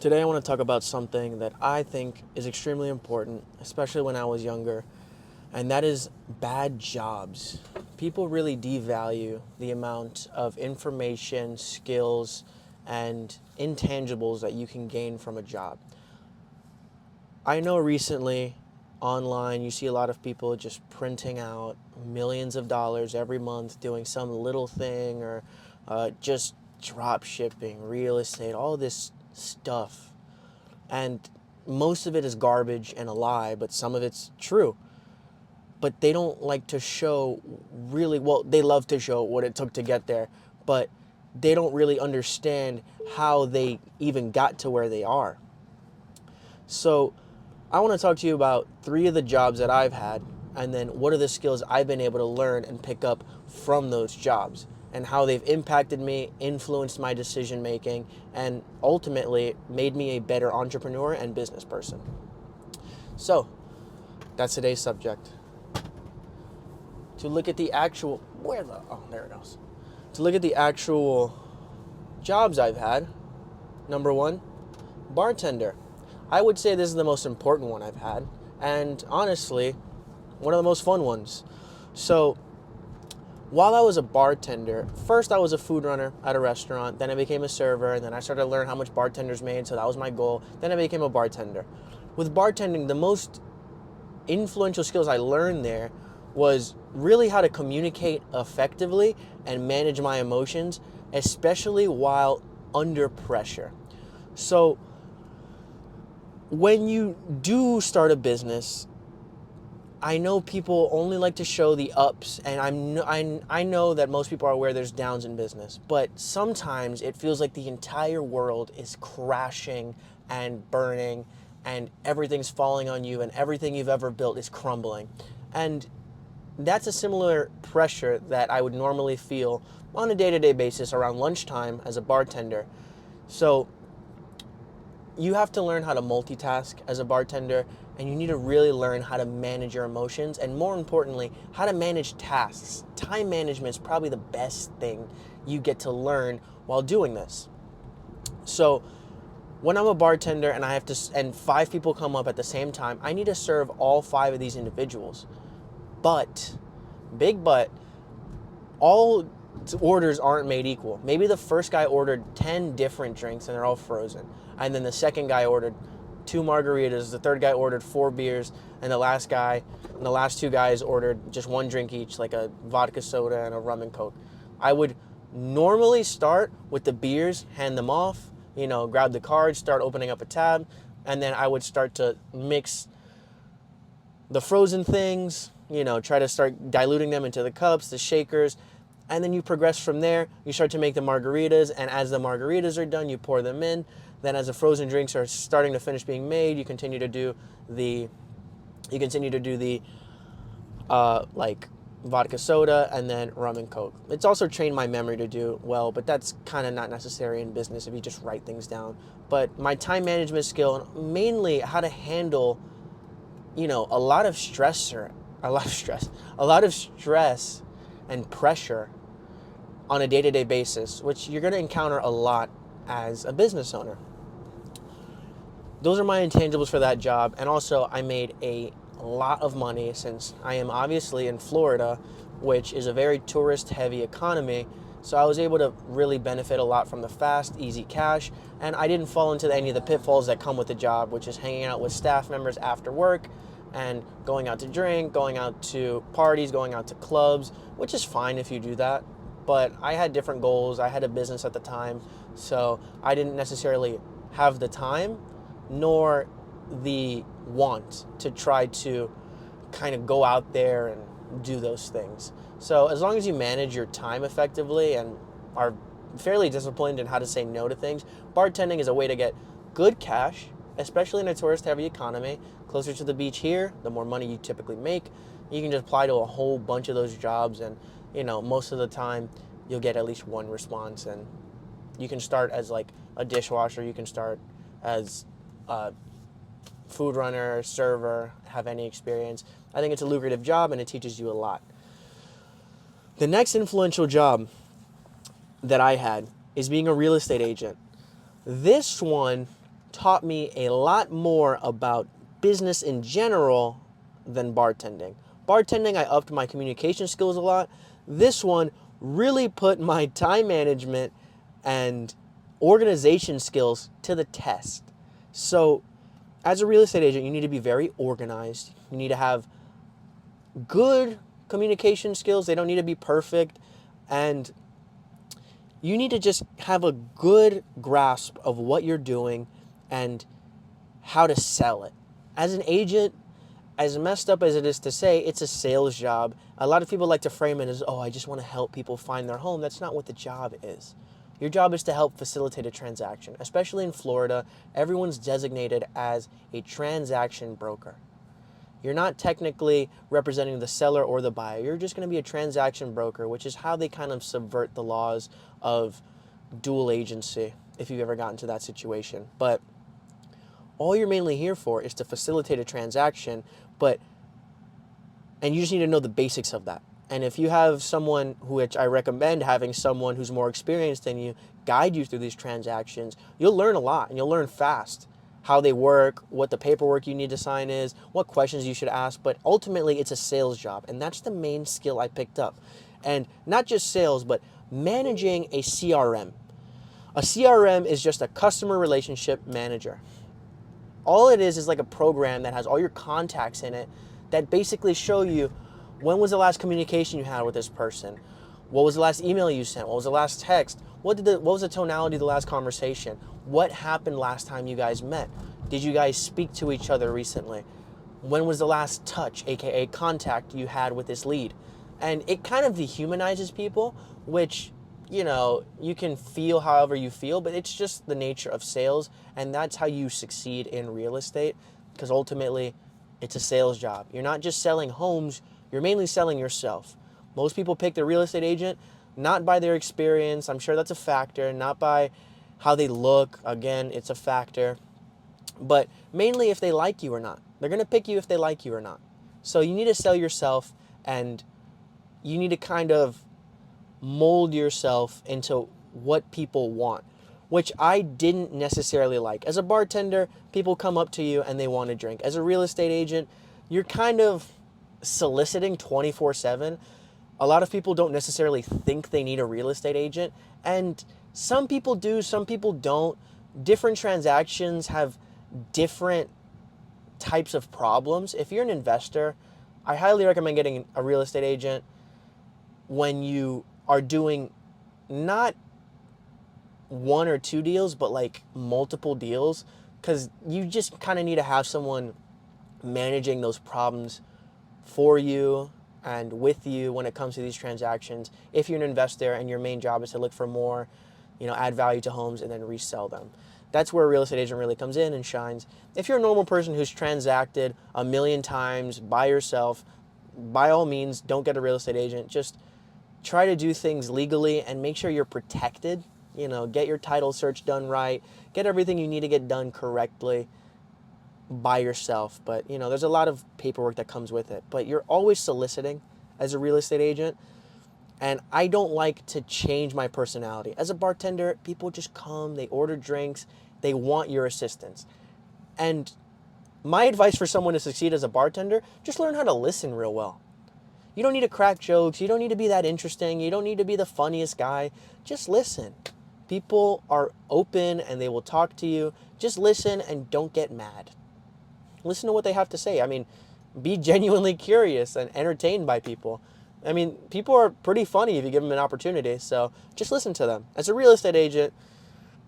Today I want to talk about something that I think is extremely important, especially when I was younger, and that is bad jobs. People really devalue the amount of information, skills, and intangibles that you can gain from a job. I know recently online you see a lot of people just printing out millions of dollars every month doing some little thing or just drop shipping, real estate, all this stuff. And most of it is garbage and a lie, but some of it's true. But they don't like to show really, well, they love to show what it took to get there, but they don't really understand how they even got to where they are. So I want to talk to you about 3 of the jobs that I've had, and then what are the skills I've been able to learn and pick up from those jobs, and how they've impacted me, influenced my decision making, and ultimately made me a better entrepreneur and business person. So that's today's subject. To look at the actual, there it goes. To look at the actual jobs I've had, number 1, bartender. I would say this is the most important one I've had, and honestly, one of the most fun ones. So, while I was a bartender, first I was a food runner at a restaurant, then I became a server, and then I started to learn how much bartenders made, so that was my goal. Then I became a bartender. With bartending, the most influential skills I learned there was really how to communicate effectively and manage my emotions, especially while under pressure. So, when you do start a business, I know people only like to show the ups, and I know that most people are aware there's downs in business, but sometimes it feels like the entire world is crashing and burning, and everything's falling on you, and everything you've ever built is crumbling. And that's a similar pressure that I would normally feel on a day-to-day basis around lunchtime as a bartender. So you have to learn how to multitask as a bartender, and you need to really learn how to manage your emotions, and more importantly, how to manage tasks. Time management is probably the best thing you get to learn while doing this. So when I'm a bartender and I have to, and 5 people come up at the same time, I need to serve all 5 of these individuals. But, big but, all orders aren't made equal. Maybe the first guy ordered 10 different drinks and they're all frozen. And then the second guy ordered 2 margaritas, the third guy ordered 4 beers, and the last 2 guys ordered just 1 drink each, like a vodka soda and a rum and coke. I would normally start with the beers, hand them off, grab the cards, start opening up a tab, and then I would start to mix the frozen things, try to start diluting them into the cups, the shakers, and then you progress from there. You start to make the margaritas, and as the margaritas are done, you pour them in. Then as the frozen drinks are starting to finish being made, you continue to do the like vodka soda and then rum and coke. It's also trained my memory to do well, but that's kind of not necessary in business if you just write things down. But my time management skill, and mainly how to handle a lot of stress and pressure on a day-to-day basis, which you're going to encounter a lot as a business owner. Those are my intangibles for that job. And also, I made a lot of money since I am obviously in Florida, which is a very tourist-heavy economy. So I was able to really benefit a lot from the fast, easy cash, and I didn't fall into any of the pitfalls that come with the job, which is hanging out with staff members after work and going out to drink, going out to parties, going out to clubs, which is fine if you do that. But I had different goals. I had a business at the time, so I didn't necessarily have the time nor the want to try to kind of go out there and do those things. So as long as you manage your time effectively and are fairly disciplined in how to say no to things, bartending is a way to get good cash, especially in a tourist-heavy economy. Closer to the beach here, the more money you typically make. You can just apply to a whole bunch of those jobs, and most of the time you'll get at least 1 response. And you can start as like a dishwasher, you can start as a food runner, server, have any experience. I think it's a lucrative job and it teaches you a lot. The next influential job that I had is being a real estate agent. This one taught me a lot more about business in general than bartending. Bartending, I upped my communication skills a lot. This one really put my time management and organization skills to the test. So, as a real estate agent, you need to be very organized. You need to have good communication skills. They don't need to be perfect. And you need to just have a good grasp of what you're doing and how to sell it. As an agent, as messed up as it is to say, it's a sales job. A lot of people like to frame it as, oh, I just want to help people find their home. That's not what the job is. Your job is to help facilitate a transaction. Especially in Florida, everyone's designated as a transaction broker. You're not technically representing the seller or the buyer. You're just going to be a transaction broker, which is how they kind of subvert the laws of dual agency, if you've ever gotten to that situation. But all you're mainly here for is to facilitate a transaction, and you just need to know the basics of that. And if you have someone, which I recommend having someone who's more experienced than you, guide you through these transactions, you'll learn a lot and you'll learn fast how they work, what the paperwork you need to sign is, what questions you should ask. But ultimately, it's a sales job, and that's the main skill I picked up. And not just sales, but managing a CRM. A CRM is just a customer relationship manager. All it is like a program that has all your contacts in it that basically show you when was the last communication you had with this person, what was the last email you sent, what was the last text, what was the tonality of the last conversation, what happened last time you guys met, did you guys speak to each other recently, when was the last touch, aka contact, you had with this lead. And it kind of dehumanizes people, which, you can feel however you feel, but it's just the nature of sales, and that's how you succeed in real estate, because ultimately it's a sales job. You're not just selling homes, you're mainly selling yourself. Most people pick their real estate agent not by their experience, I'm sure that's a factor, not by how they look, again, it's a factor, but mainly if they like you or not. They're going to pick you if they like you or not. So you need to sell yourself, and you need to kind of mold yourself into what people want, which I didn't necessarily like. As a bartender, people come up to you and they want to drink. As a real estate agent, you're kind of soliciting 24/7. A lot of people don't necessarily think they need a real estate agent, and some people do, some people don't. Different transactions have different types of problems. If you're an investor, I highly recommend getting a real estate agent when you are doing not one or two deals, but like multiple deals, because you just kind of need to have someone managing those problems for you and with you when it comes to these transactions. If you're an investor and your main job is to look for more, add value to homes and then resell them. That's where a real estate agent really comes in and shines. If you're a normal person who's transacted a million times by yourself, by all means, don't get a real estate agent. Just try to do things legally and make sure you're protected. Get your title search done right. Get everything you need to get done correctly by yourself. But, there's a lot of paperwork that comes with it. But you're always soliciting as a real estate agent. And I don't like to change my personality. As a bartender, people just come, they order drinks, they want your assistance. And my advice for someone to succeed as a bartender, just learn how to listen real well. You don't need to crack jokes. You don't need to be that interesting. You don't need to be the funniest guy. Just listen. People are open and they will talk to you. Just listen and don't get mad. Listen to what they have to say. Be genuinely curious and entertained by people. People are pretty funny if you give them an opportunity, so just listen to them. As a real estate agent,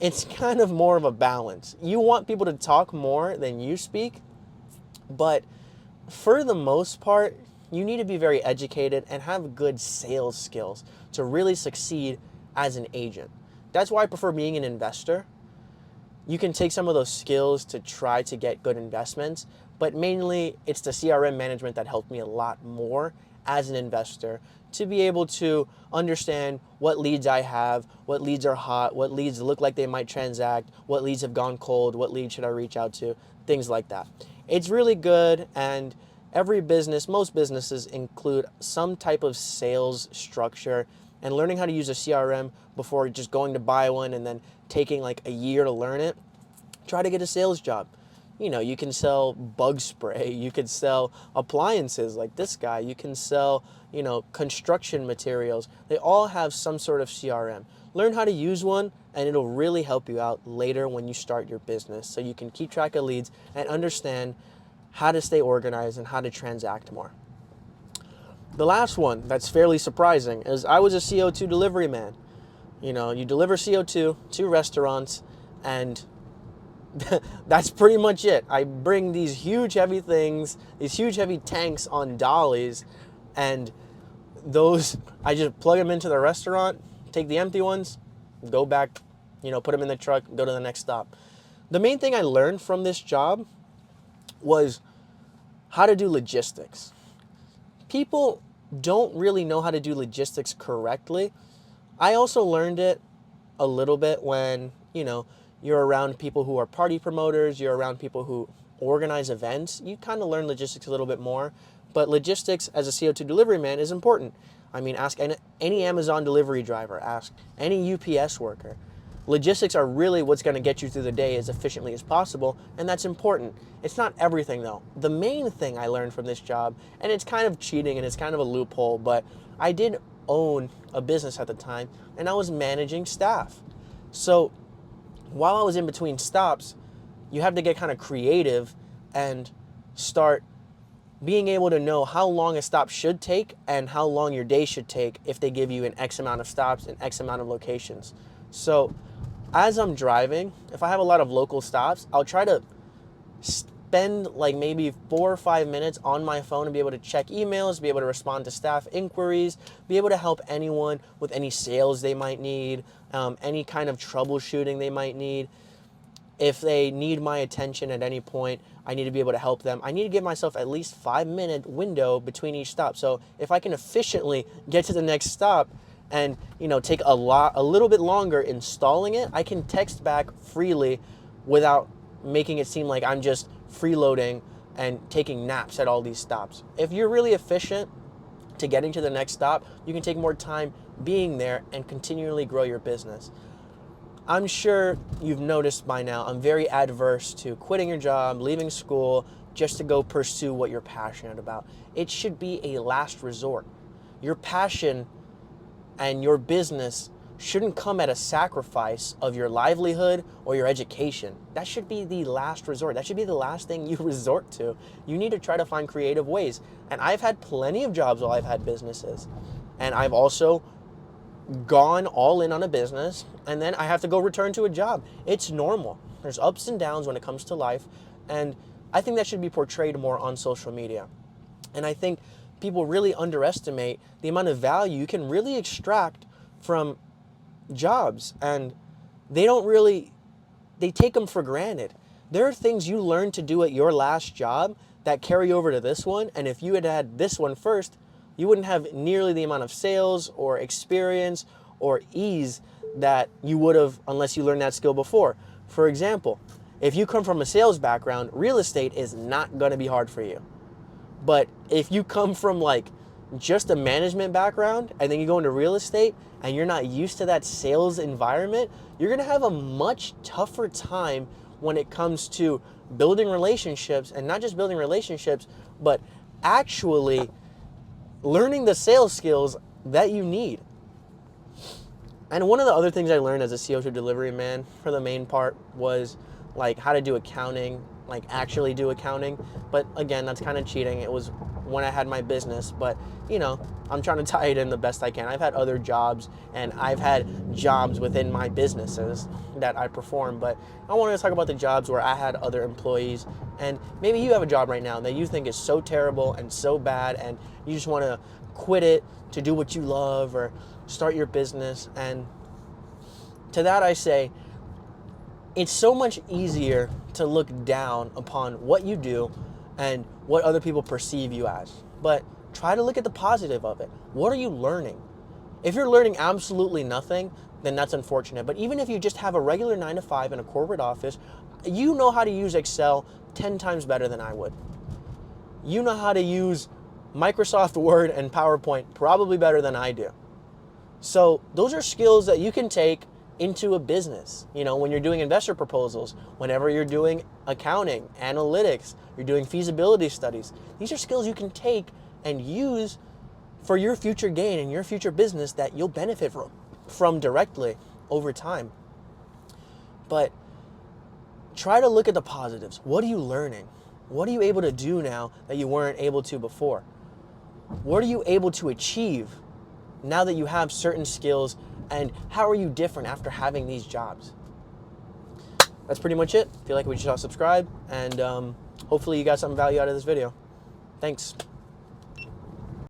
it's kind of more of a balance. You want people to talk more than you speak, but for the most part, you need to be very educated and have good sales skills to really succeed as an agent. That's why I prefer being an investor. You can take some of those skills to try to get good investments, but mainly it's the CRM management that helped me a lot more as an investor to be able to understand what leads I have, what leads are hot, what leads look like they might transact, what leads have gone cold, what leads should I reach out to, things like that. It's really good, and every business, most businesses include some type of sales structure, and learning how to use a CRM before just going to buy one and then taking like a year to learn it Try to get a sales job. You can sell bug spray, you could sell appliances like this guy, you can sell, construction materials. They all have some sort of CRM. Learn how to use one, and it'll really help you out later when you start your business, so you can keep track of leads and understand how to stay organized and how to transact more. The last one that's fairly surprising is I was a CO2 delivery man. You deliver CO2 to restaurants, and that's pretty much it. I bring these huge heavy things, these huge heavy tanks on dollies, and those, I just plug them into the restaurant, take the empty ones, go back, put them in the truck, go to the next stop. The main thing I learned from this job was how to do logistics. People don't really know how to do logistics correctly. I also learned it a little bit when, you're around people who are party promoters, you're around people who organize events. You kind of learn logistics a little bit more, but logistics as a CO2 delivery man is important. Ask any Amazon delivery driver, ask any UPS worker. Logistics are really what's going to get you through the day as efficiently as possible, and that's important. It's not everything, though. The main thing I learned from this job, and it's kind of cheating and it's kind of a loophole, but I did own a business at the time, and I was managing staff. So while I was in between stops, you have to get kind of creative and start being able to know how long a stop should take and how long your day should take if they give you an X amount of stops and X amount of locations. So as I'm driving, if I have a lot of local stops, I'll try to spend like maybe 4 or 5 minutes on my phone and be able to check emails, be able to respond to staff inquiries, be able to help anyone with any sales they might need, any kind of troubleshooting they might need. If they need my attention at any point, I need to be able to help them. I need to give myself at least 5-minute window between each stop. So if I can efficiently get to the next stop and take a little bit longer installing it, I can text back freely without making it seem like I'm just freeloading and taking naps at all these stops. If you're really efficient to getting to the next stop, you can take more time being there and continually grow your business. I'm sure you've noticed by now, I'm very adverse to quitting your job, leaving school, just to go pursue what you're passionate about. It should be a last resort. Your passion and your business shouldn't come at a sacrifice of your livelihood or your education. That should be the last resort. That should be the last thing you resort to. You need to try to find creative ways. And I've had plenty of jobs while I've had businesses. And I've also gone all in on a business, and then I have to go return to a job. It's normal. There's ups and downs when it comes to life, and I think that should be portrayed more on social media. And I think people really underestimate the amount of value you can really extract from jobs, and they take them for granted. There are things you learned to do at your last job that carry over to this one, and if you had had this one first, you wouldn't have nearly the amount of sales or experience or ease that you would have unless you learned that skill before. For example, if you come from a sales background, real estate is not going to be hard for you. But if you come from like just a management background and then you go into real estate and you're not used to that sales environment, you're going to have a much tougher time when it comes to building relationships, and not just building relationships, but actually learning the sales skills that you need. And one of the other things I learned as a CO2 delivery man for the main part was like how to do accounting, like actually do accounting. But again, that's kind of cheating. It was when I had my business, but I'm trying to tie it in the best I can. I've had other jobs and I've had jobs within my businesses that I perform, but I wanted to talk about the jobs where I had other employees. And maybe you have a job right now that you think is so terrible and so bad and you just want to quit it to do what you love or start your business. And to that I say, it's so much easier to look down upon what you do and what other people perceive you as. But try to look at the positive of it. What are you learning? If you're learning absolutely nothing, then that's unfortunate. But even if you just have a regular 9-to-5 in a corporate office, you know how to use Excel 10 times better than I would. You know how to use Microsoft Word and PowerPoint probably better than I do. So those are skills that you can take into a business. You know, when you're doing investor proposals, whenever you're doing accounting, analytics, you're doing feasibility studies. These are skills you can take and use for your future gain and your future business that you'll benefit from directly over time. But try to look at the positives. What are you learning? What are you able to do now that you weren't able to before? What are you able to achieve now that you have certain skills, and how are you different after having these jobs? That's pretty much it. If you like what you saw, subscribe, and hopefully you got some value out of this video. Thanks.